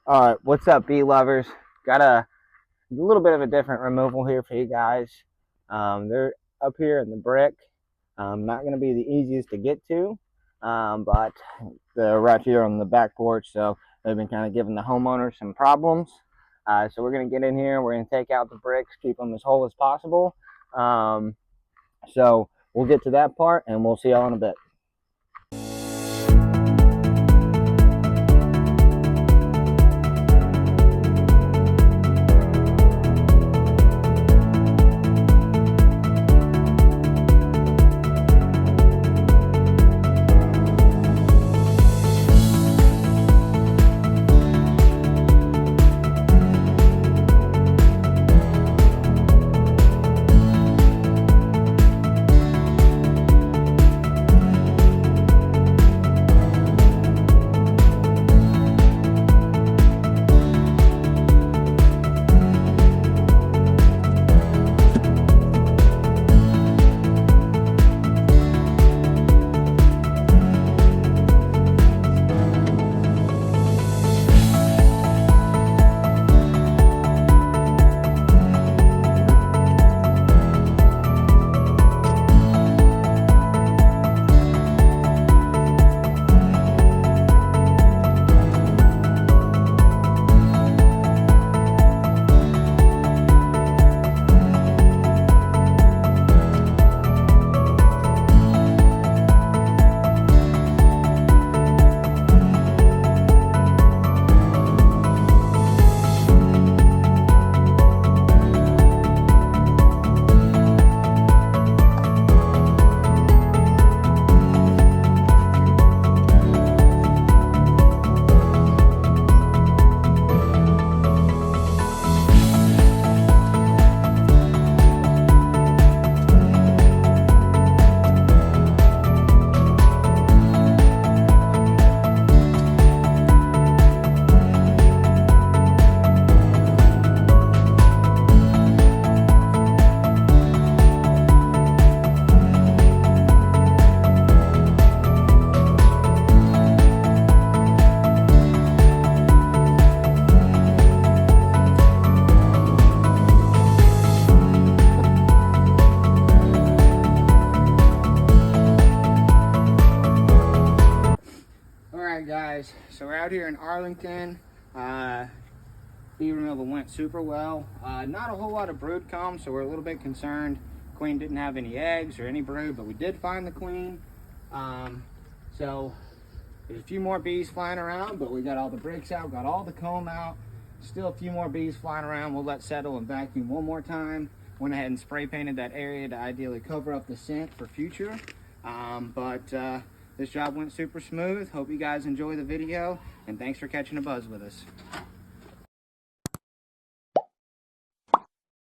All right, what's up, bee lovers? Got a little bit of a different removal here for you guys. They're up here in the brick. Not going to be the easiest to get to, but they're right here on the back porch, so they've been kind of giving the homeowner some problems. So we're going to get in here. We're going to take out the bricks, keep them as whole as possible. So we'll get to that part, and we'll see y'all in a bit. Alright guys, so we're out here in Arlington. Bee removal went super well. Not a whole lot of brood combs, so we're a little bit concerned. Queen didn't have any eggs or any brood, but we did find the queen. So there's a few more bees flying around, but we got all the bricks out, got all the comb out. Still a few more bees flying around. We'll let settle and vacuum one more time. Went ahead and spray painted that area to ideally cover up the scent for future. This job went super smooth. Hope you guys enjoy the video, and thanks for catching a buzz with us.